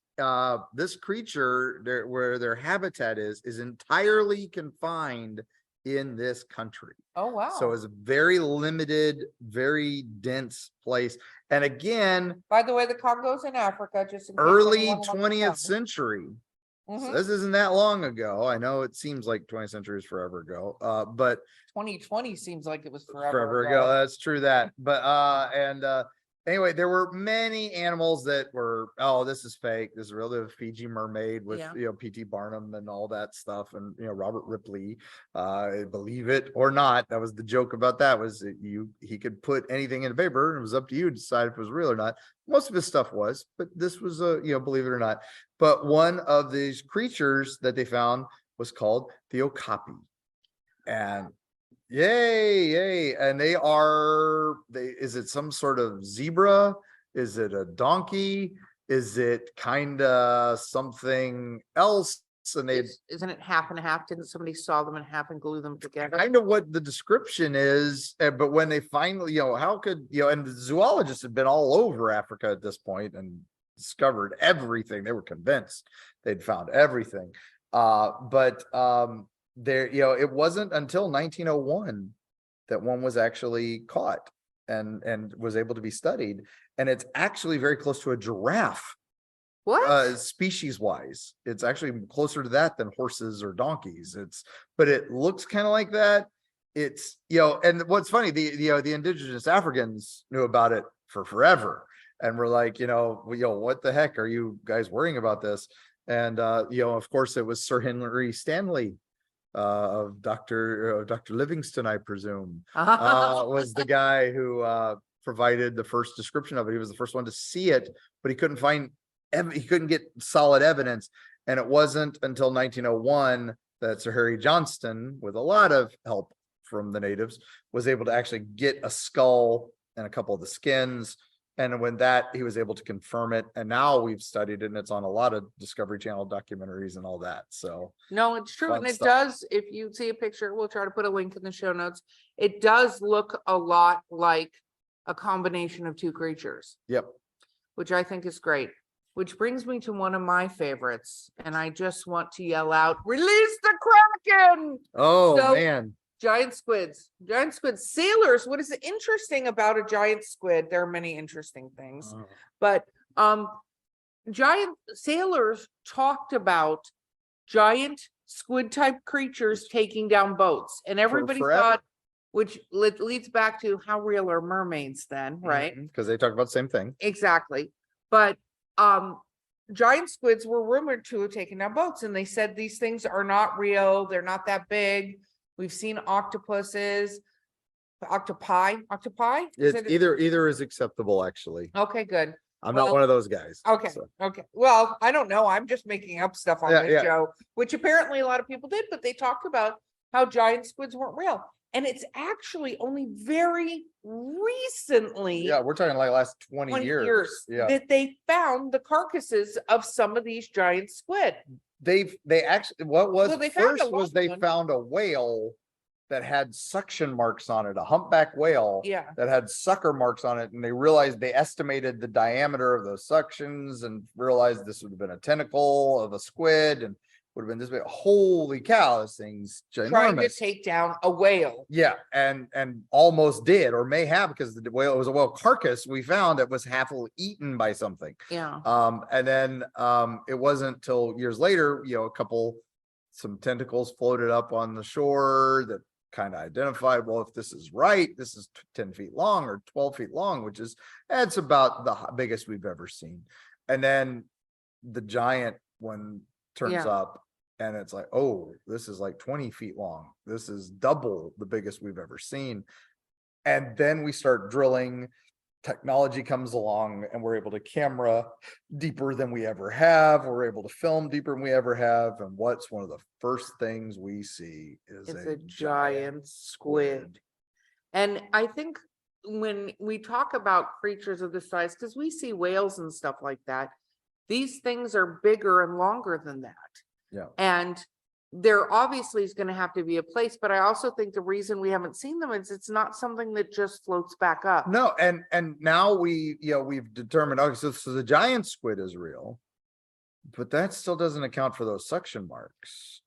this creature where their habitat is entirely confined in this country. oh, wow. So it's a very limited, very dense place. And again, By the way, the Congo's in Africa, just in case early anyone wants to 20th know. century. So Mhm. this isn't that long ago. I know it seems like 20th century is forever ago, but 2020 seems like it was forever ago. That's true that. But anyway, there were many animals that were, oh, this is fake. This is real. The Fiji mermaid with Yeah. P.T. Barnum and all that stuff, and Robert Ripley. Believe it or not, that was the joke about that, was that he could put anything in a paper, and it was up to you to decide if it was real or not. Most of his stuff was, but this was believe it or not. But one of these creatures that they found was called the okapi. And yay. And is it some sort of zebra? Is it a donkey? Is it kind of something else? And Isn't it half and half? Didn't somebody saw them in half and glue them together? kind of what the description is, but when they finally, how could, and the zoologists had been all over Africa at this point and discovered everything. They were convinced they'd found everything. But there, it wasn't until 1901 that one was actually caught and was able to be studied. And it's actually very close to a giraffe. What? Species wise, it's actually closer to that than horses or donkeys. But it looks kind of like that. It's, and what's funny, the indigenous Africans knew about it for forever. And we're like, what the heck are you guys worrying about this? And, of course it was Sir Henry Stanley, of Dr. Livingston, I presume, was the guy who, provided the first description of it. He was the first one to see it, but he couldn't get solid evidence. And it wasn't until 1901 that Sir Harry Johnston, with a lot of help from the natives, was able to actually get a skull and a couple of the skins. And when he was able to confirm it. And now we've studied it, and it's on a lot of Discovery Channel documentaries and all that. So No, it's true. Fun And it stuff. does, if you see a picture, we'll try to put a link in the show notes. It does look a lot like a combination of two creatures, yep. which I think is great. Which brings me to one of my favorites. And I just want to yell out, release the kraken! Oh So- man. Giant squids, sailors. What is interesting about a giant squid? There are many interesting things, but giant sailors talked about giant squid type creatures taking down boats, and everybody forever? thought, which leads back to how real are mermaids then, right? Because they talk about the same thing. Exactly. But giant squids were rumored to have taken down boats, and they said these things are not real, they're not that big. We've seen octopuses, octopi. Is It's it- either is acceptable, actually. Okay, good. I'm Well, not one of those guys. Okay, so. okay. Well, I don't know. I'm just making up stuff on Yeah, this yeah. show, which apparently a lot of people did, but they talked about how giant squids weren't real. And it's actually only very recently, Yeah, we're talking like last 20 20 years. years, Yeah. that they found the carcasses of some of these giant squid. They actually, what was Well, they found a first was they large one. found a whale that had suction marks on it, a humpback whale Yeah. that had sucker marks on it. And they estimated the diameter of those suctions and realized this would have been a tentacle of a squid and would have been this big. Holy cow, this thing's Trying to ginormous. take down a whale. Yeah, and almost did, or may have, because the whale, it was a whale carcass we found that was half eaten by something. Yeah. And then it wasn't till years later, some tentacles floated up on the shore that kind of identified, well, if this is right, this is 10 feet long or 12 feet long, that's about the biggest we've ever seen. And then the giant one turns Yeah. up, and it's like, oh, this is like 20 feet long. This is double the biggest we've ever seen. And then we start drilling. Technology comes along, and we're able to camera deeper than we ever have. We're able to film deeper than we ever have. And what's one of the first things we see is It's a giant squid. And I think when we talk about creatures of this size, because we see whales and stuff like that, These things are bigger and longer than that. Yeah. And there obviously is going to have to be a place, but I also think the reason we haven't seen them is it's not something that just floats back up. No, and now we've determined, okay, so the giant squid is real, but that still doesn't account for those suction marks.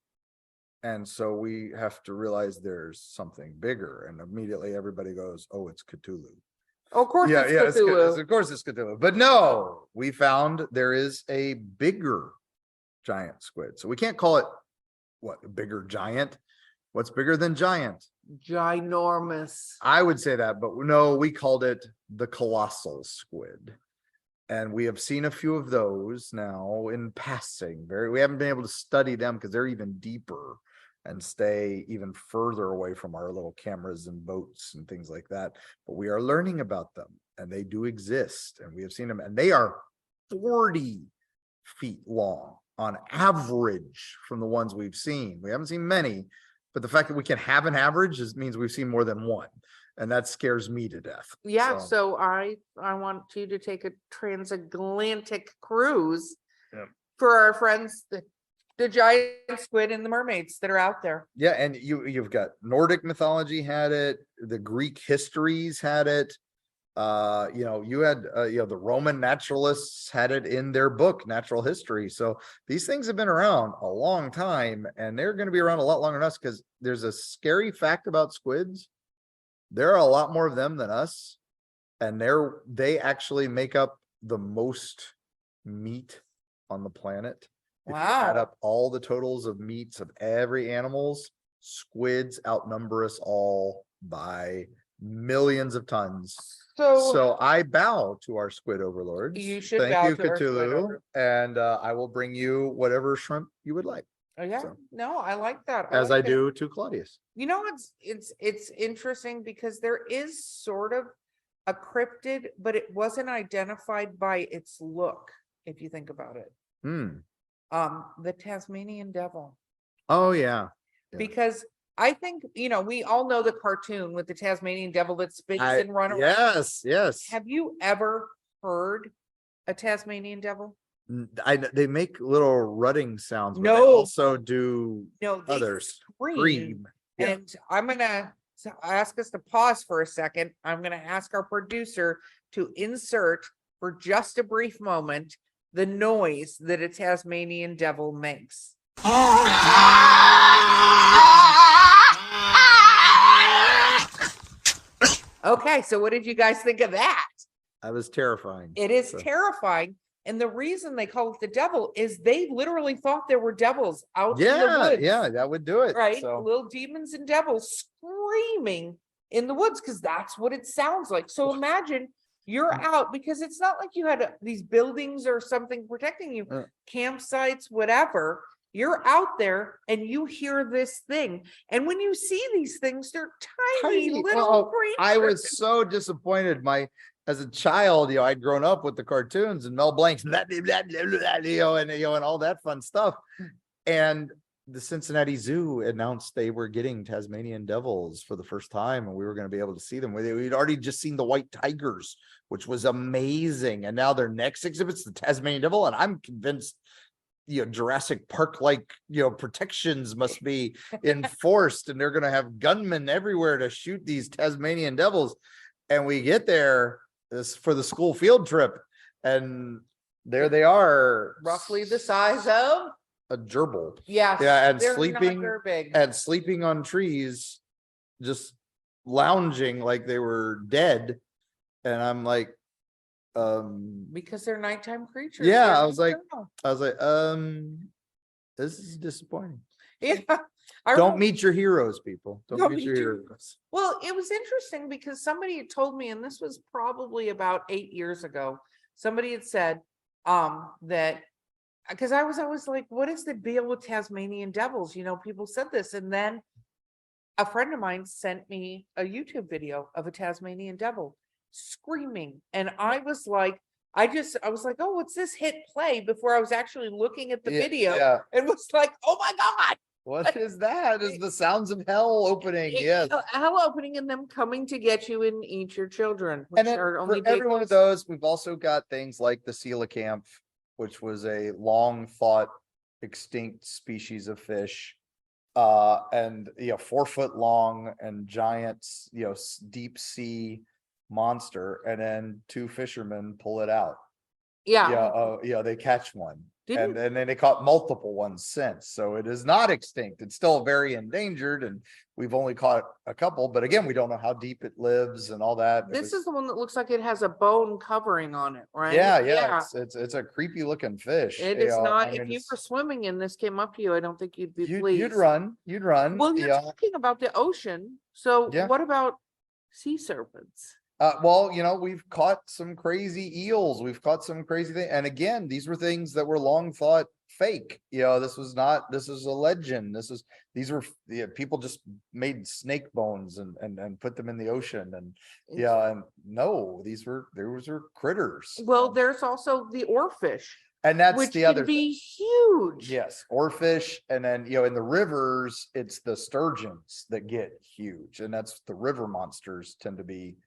And so we have to realize there's something bigger, and immediately everybody goes, oh, it's Cthulhu. Of course, Yeah, it's yeah, Cthulhu. of course it's Cthulhu. But no, we found there is a bigger giant squid. So we can't call it what, a bigger giant? What's bigger than giant? Ginormous. I would say that, but no, we called it the colossal squid. And we have seen a few of those now in passing. We haven't been able to study them because they're even deeper and stay even further away from our little cameras and boats and things like that. But we are learning about them, and they do exist, and we have seen them, and they are 40 feet long on average from the ones we've seen. We haven't seen many, but the fact that we can have an average means we've seen more than one. And that scares me to death. Yeah, so I want you to take a transatlantic cruise for our friends, the giant squid and the mermaids that are out there. Yeah, and you've got Nordic mythology had it, the Greek histories had it. You had the Roman naturalists had it in their book, Natural History. So these things have been around a long time, and they're going to be around a lot longer than us, because there's a scary fact about squids. There are a lot more of them than us, and they actually make up the most meat on the planet. If you add up all the totals of meats of every animals, squids outnumber us all by millions of tons. So I bow to our squid overlords. You should Thank bow you, to our squid Cthulhu, overlords. and I will bring you whatever shrimp you would like. Oh yeah, So, no, I like that. as like I do to Claudius. You know, it's interesting because there is sort of a cryptid, but it wasn't identified by its look, if you think about it. The Tasmanian devil. Oh yeah. Because I think, we all know the cartoon with the Tasmanian devil that spins and runs around. Yes. Have you ever heard a Tasmanian devil? They make little rutting sounds, but they No. also do No, they others. scream. Yeah. And I'm gonna ask us to pause for a second. I'm gonna ask our producer to insert for just a brief moment the noise that a Tasmanian devil makes. Okay, so what did you guys think of that? That was terrifying. It is terrifying. And the reason they call it the devil is they literally thought there were devils out in the woods. Yeah, that would do it. Right? So, Little demons and devils screaming in the woods, because that's what it sounds like. So imagine you're out, because it's not like you had these buildings or something protecting you, campsites, whatever. You're out there and you hear this thing. And when you see these things, they're tiny little creatures. I was so disappointed. As a child, I'd grown up with the cartoons and Mel Blanc's and all that fun stuff. And the Cincinnati Zoo announced they were getting Tasmanian devils for the first time, and we were going to be able to see them. We'd already just seen the white tigers, which was amazing. And now their next exhibit's the Tasmanian devil. And I'm convinced, Jurassic Park protections must be enforced, and they're going to have gunmen everywhere to shoot these Tasmanian devils. And we get there for the school field trip, and there they are, roughly the size of a gerbil. Yes. Yeah, and they're sleeping not very big. and sleeping on trees, just lounging like they were dead. And I'm like, because they're nighttime creatures. yeah, They're I was like, nocturnal. this is disappointing. Yeah. Don't meet your heroes, people. Don't meet your heroes. Well, it was interesting because somebody had told me, and this was probably about 8 years ago, somebody had said that, because I was always like, what is the deal with Tasmanian devils? People said this. And then a friend of mine sent me a YouTube video of a Tasmanian devil screaming. And I was like, I was like, oh, what's this? Hit play before I was actually looking at the video. Yeah. It was like, oh my God. What is that? Is the sounds of hell opening? Yes. Hell opening and them coming to get you and eat your children. Which And then are only for every one of ones. those, we've also got things like the coelacanth, which was a long thought extinct species of fish. And 4 foot long and giants, deep sea monster, and then 2 fishermen pull it out. They catch one. Didn't- And then they caught multiple ones since. So it is not extinct. It's still very endangered, and we've only caught a couple. But again, we don't know how deep it lives and all that. This is the one that looks like it has a bone covering on it, right? Yeah. It's a creepy looking fish. It is not, I if mean, you it's- were swimming and this came up to you, I don't think you'd be you'd pleased. run. Well, you're Yeah. talking about the ocean. So Yeah. what about sea serpents? Well, we've caught some crazy eels. We've caught some crazy things. And again, these were things that were long thought fake. This is a legend. People just made snake bones and put them in the ocean. And no, those were critters. Well, there's also the oarfish, And that's which the can other be huge. Yes, oarfish, and then in the rivers, it's the sturgeons that get huge, and that's the river monsters tend to be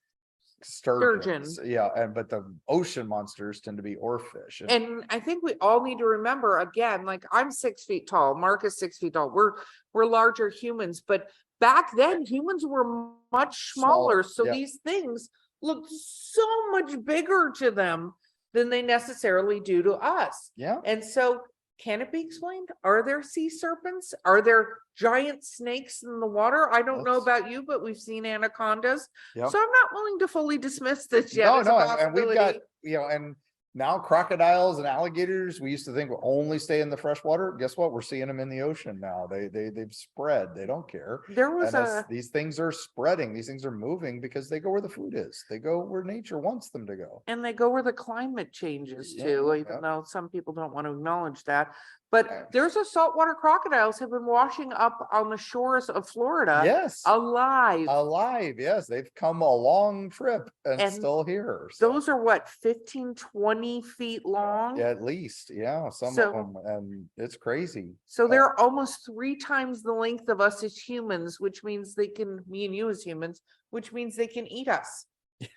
sturgeons. But the ocean monsters tend to be oarfish. And I think we all need to remember, again, like I'm 6 feet tall, Mark is 6 feet tall. We're larger humans, but back then humans were much smaller. So yeah. these things look so much bigger to them than they necessarily do to us. Yeah. And so can it be explained? Are there sea serpents? Are there giant snakes in the water? I don't know about you, but we've seen anacondas. Yep. So I'm not willing to fully dismiss this yet. No, as a no, and we've got, possibility. and now crocodiles and alligators, we used to think will only stay in the freshwater. Guess what? We're seeing them in the ocean now. They've spread. They don't care. There was These things are spreading. These things are moving because they go where the food is. They go where nature wants them to go. and they go where the climate changes Yeah, to, even yeah. though some people don't want to acknowledge that. But there's saltwater crocodiles have been washing up on the shores of Florida. Yes. Alive. Alive. Yes. They've come a long trip and And still here. So, Those are what, 15, 20 feet long? yeah, at least. Yeah. Some So- of them. And it's crazy. So they're almost 3 times the length of us as humans, which means me and you as humans, which means they can eat us,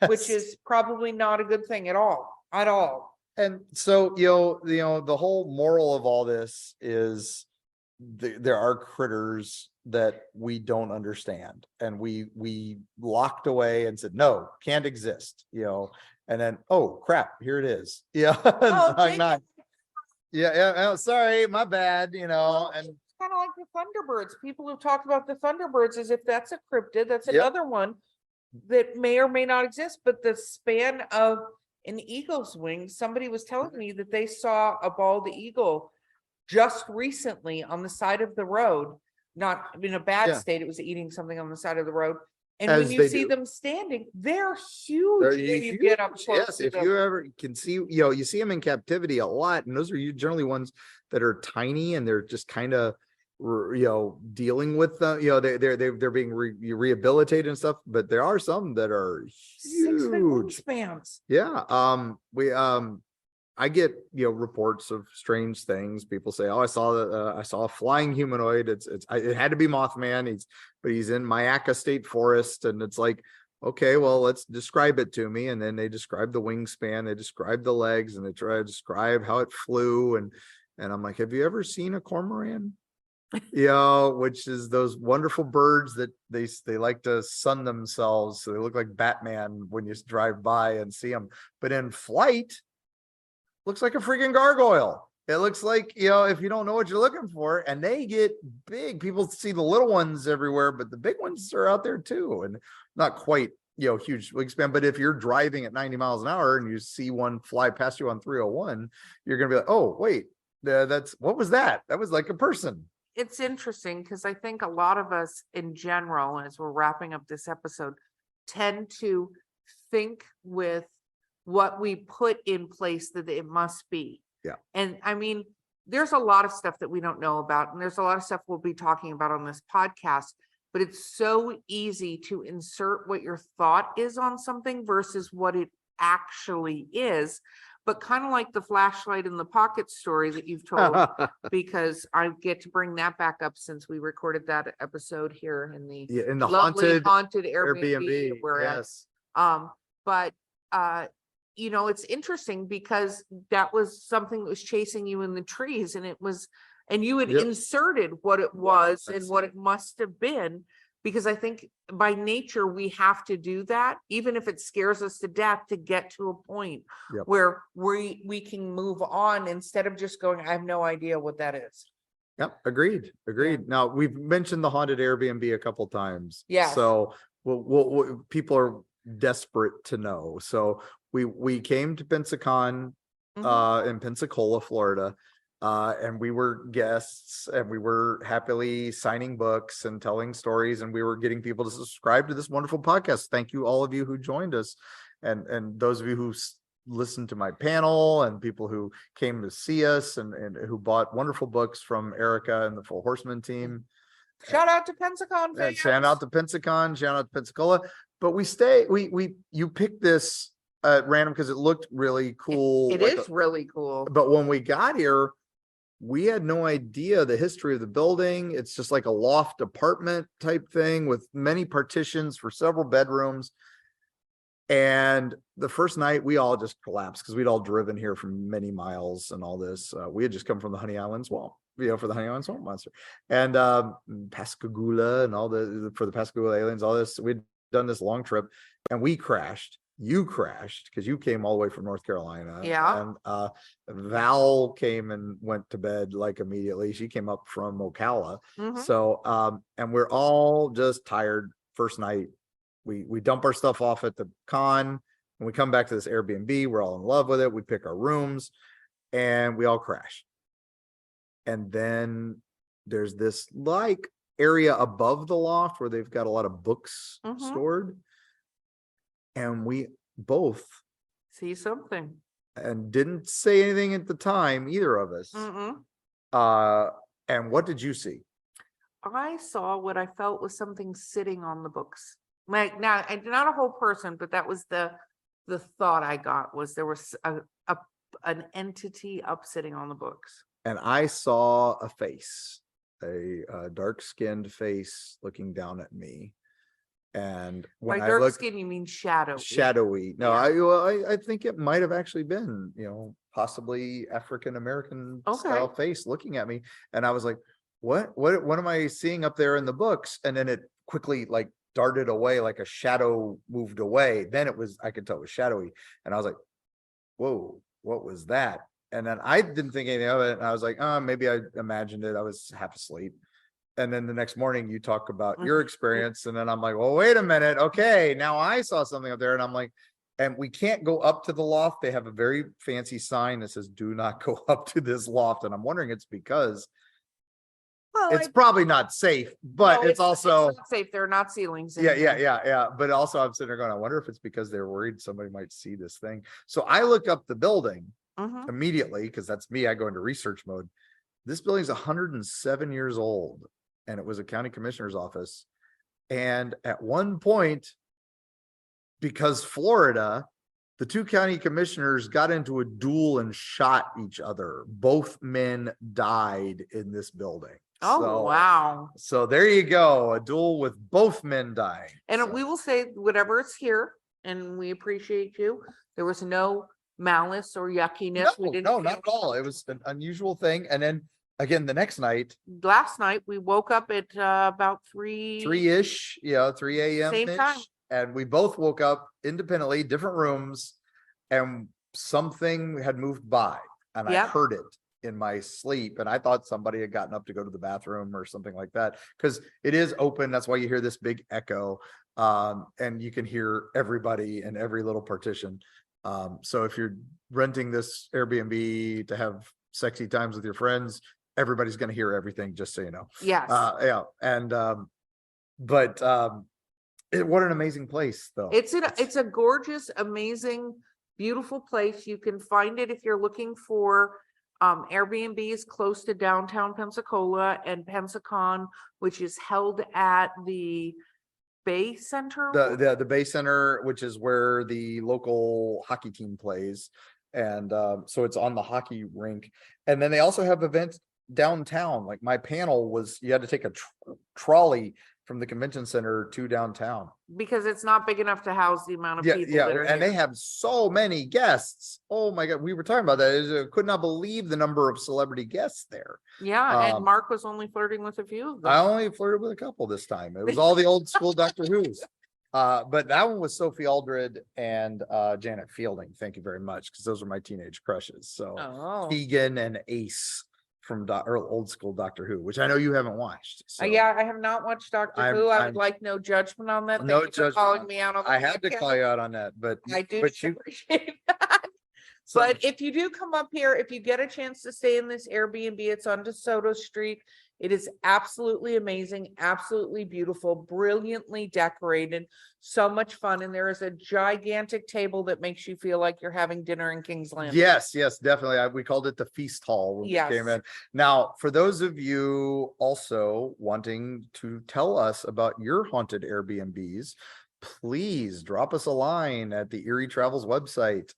which Yes. is probably not a good thing at all. And so, the whole moral of all this is there are critters that we don't understand, and we locked away and said, no, can't exist, and then, oh crap, here it is. Yeah. I'm not. Yeah. Oh, sorry, my bad, and It's kind of like the Thunderbirds. People have talked about the Thunderbirds as if that's a cryptid. That's Yep. another one that may or may not exist, but the span of an eagle's wings, somebody was telling me that they saw a bald eagle just recently on the side of the road, not in a bad Yeah. state. It was eating something on the side of the road. And As when you they see do. them standing, they're huge. They're when you get up huge. close Yes, to if them. you ever can see, you see them in captivity a lot, and those are generally ones that are tiny, and they're just kind of, dealing with them. They're being rehabilitated and stuff. But there are some that are 6 foot huge. wingspans. Yeah. I get reports of strange things. People say, "Oh, I saw a flying humanoid. It had to be Mothman. He's in Myakka State Forest," and it's like, okay, well, let's describe it to me. And then they describe the wingspan, they describe the legs, and they try to describe how it flew. And I'm like, have you ever seen a cormorant? Which is those wonderful birds that they like to sun themselves, so they look like Batman when you drive by and see them. But in flight, looks like a freaking gargoyle. It looks like, if you don't know what you're looking for, and they get big. People see the little ones everywhere, but the big ones are out there too, and not quite, huge wingspan. But if you're driving at 90 miles an hour and you see one fly past you on 301, you're going to be like, oh, wait, what was that? That was like a person. It's interesting because I think a lot of us in general, as we're wrapping up this episode, tend to think with what we put in place that it must be. Yeah. And I mean, there's a lot of stuff that we don't know about, and there's a lot of stuff we'll be talking about on this podcast, but it's so easy to insert what your thought is on something versus what it actually is. But kind of like the flashlight in the pocket story that you've told, because I get to bring that back up since we recorded that episode here in the in the lovely haunted Airbnb Airbnb. we're at. Yes. But it's interesting because that was something that was chasing you in the trees, and you had Yep. inserted what it was and That's- what it must have been. Because I think by nature, we have to do that, even if it scares us to death, to get to a point Yep. where we can move on instead of just going, I have no idea what that is. Yep, agreed. Now, we've mentioned the haunted Airbnb a couple times. Yes. So people are desperate to know. So we came to Pensacon in Pensacola, Florida. And we were guests, and we were happily signing books and telling stories, and we were getting people to subscribe to this wonderful podcast. Thank you, all of you who joined us, and those of you who listened to my panel, and people who came to see us, and who bought wonderful books from Erika and the Full Horseman team. Shout out to Pensacon And fans. shout out to Pensacon, shout out to Pensacola. But you picked this at random because it looked really cool. It is really cool. But when we got here, we had no idea the history of the building. It's just like a loft apartment type thing with many partitions for several bedrooms. And the first night we all just collapsed because we'd all driven here from many miles and all this. We had just come from the Honey Island Swamp, for the Honey Island Swamp Monster, and Pascagoula and for the Pascagoula aliens, all this. We'd done this long trip, and we crashed. You crashed because you came all the way from North Carolina. Yeah. And Val came and went to bed like immediately. She came up from Ocala. Mhm. So and we're all just tired. First night, we dump our stuff off at the con, and we come back to this Airbnb. We're all in love with it. We pick our rooms, and we all crash. And then there's this like area above the loft where they've got a lot of books stored. And we both See something. and didn't say anything at the time, either of us. And what did you see? I saw what I felt was something sitting on the books. Like now, not a whole person, but that was the thought I got, was there was an entity up sitting on the books. And I saw a face, a dark-skinned face looking down at me. And when By I dark looked, skin, you mean shadow. shadowy. No, Yeah. I think it might have actually been, possibly African American style face looking at me. And I was like, what am I seeing up there in the books? And then it quickly like darted away, like a shadow moved away. Then I could tell it was shadowy. And I was like, whoa, what was that? And then I didn't think anything of it. And I was like, maybe I imagined it. I was half asleep. And then the next morning you talk about your experience. And then I'm like, well, wait a minute. Okay, now I saw something up there. And I'm like, and we can't go up to the loft. They have a very fancy sign that says, do not go up to this loft. And I'm wondering it's because it's probably not safe, but it's also not safe. There are not ceilings. in yeah. here. But also I'm sitting there going, I wonder if it's because they're worried somebody might see this thing. So I look up the building immediately, because that's me. I go into research mode. This building's 107 years old, and it was a county commissioner's office. And at one point, because Florida, the two county commissioners got into a duel and shot each other. Both men died in this building. Oh, wow. So there you go, a duel with both men dying. And So- we will say whatever is here, and we appreciate you. There was no malice or yuckiness. We didn't No, feel- not at all. It was an unusual thing. And then again, the next night, Last night, we woke up at about 3. 3-ish, 3 a.m. Same time. And we both woke up independently, different rooms, and something had moved by, and I Yep. heard it in my sleep, and I thought somebody had gotten up to go to the bathroom or something like that, because it is open. That's why you hear this big echo, and you can hear everybody in every little partition. So if you're renting this Airbnb to have sexy times with your friends, everybody's going to hear everything, just so you know. Yes. What an amazing place, though. It's a gorgeous, amazing, beautiful place. You can find it if you're looking for Airbnbs close to downtown Pensacola and Pensacon, which is held at the Bay Center. The Bay Center, which is where the local hockey team plays. And so it's on the hockey rink. And then they also have events downtown. Like my panel was, you had to take a trolley from the convention center to downtown. Because it's not big enough to house the amount of Yeah, people yeah, that are and here. they have so many guests. Oh my God, we were talking about that. Could not believe the number of celebrity guests there. Yeah, and Um, Mark was only flirting with a few of them. I only flirted with a couple this time. It was all the old school Doctor Who's. But that one was Sophie Aldred and Janet Fielding. Thank you very much, because those were my teenage crushes. So Oh. Keegan and Ace from old school Doctor Who, which I know you haven't watched. So Yeah, I have not watched Doctor I'm- Who. I I'm- would like no judgment on that. No Thank you for judgment calling on- me out on I that, had to Kim. call you out on that, but I do but you appreciate that. so- But if you do come up here, if you get a chance to stay in this Airbnb, it's on DeSoto Street. It is absolutely amazing, absolutely beautiful, brilliantly decorated, so much fun. And there is a gigantic table that makes you feel like you're having dinner in King's Landing. Yes, yes, definitely. We called it the feast hall when we came Yes. in. Now, for those of you also wanting to tell us about your haunted Airbnbs, please drop us a line at the Erie Travels website.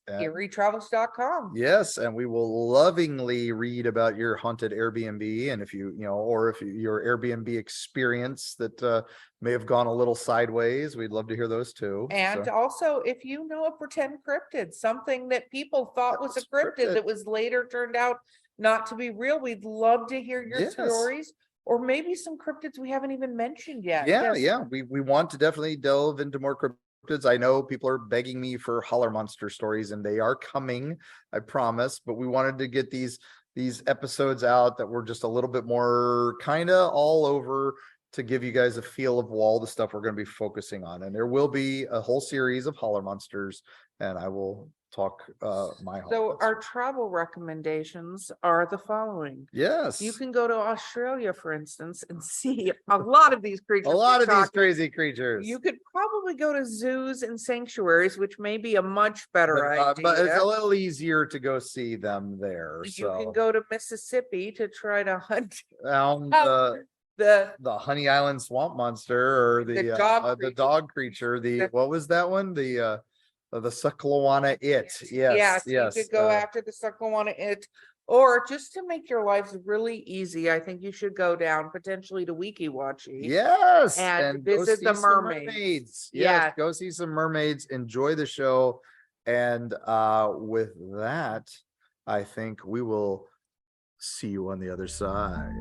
EerieTravels.com. Yes, and we will lovingly read about your haunted Airbnb, and if or if your Airbnb experience that may have gone a little sideways, we'd love to hear those too. And So, also, if you know a pretend cryptid, something that people thought was a cryptid that was later turned out not to be real, we'd love to hear your Yes. stories, or maybe some cryptids we haven't even mentioned yet. yeah, Yes. yeah, we want to definitely delve into more cryptids. I know people are begging me for holler monster stories, and they are coming, I promise. But we wanted to get these episodes out that were just a little bit more kind of all over, to give you guys a feel of all the stuff we're going to be focusing on. And there will be a whole series of holler monsters, and I will talk my holler So our monster. travel recommendations are the following. Yes, You can go to Australia, for instance, and see a lot of these creatures. a lot we're of these talking- crazy creatures. You could probably go to zoos and sanctuaries, which may be a much better but it's idea. a little easier to go see them there. You So can go to Mississippi to try to hunt down the Honey Island swamp monster, or The the dog the dog creature. The- What was that one? The Sucklawana Yes, Yes, yes. you could go after the Sucklawana it, or just to make your lives really easy, I think you should go down potentially to Weeki Wachee. Yes, and go visit see the some mermaids. Yes, Yeah. go see some mermaids. Enjoy the show, and with that, I think we will see you on the other side.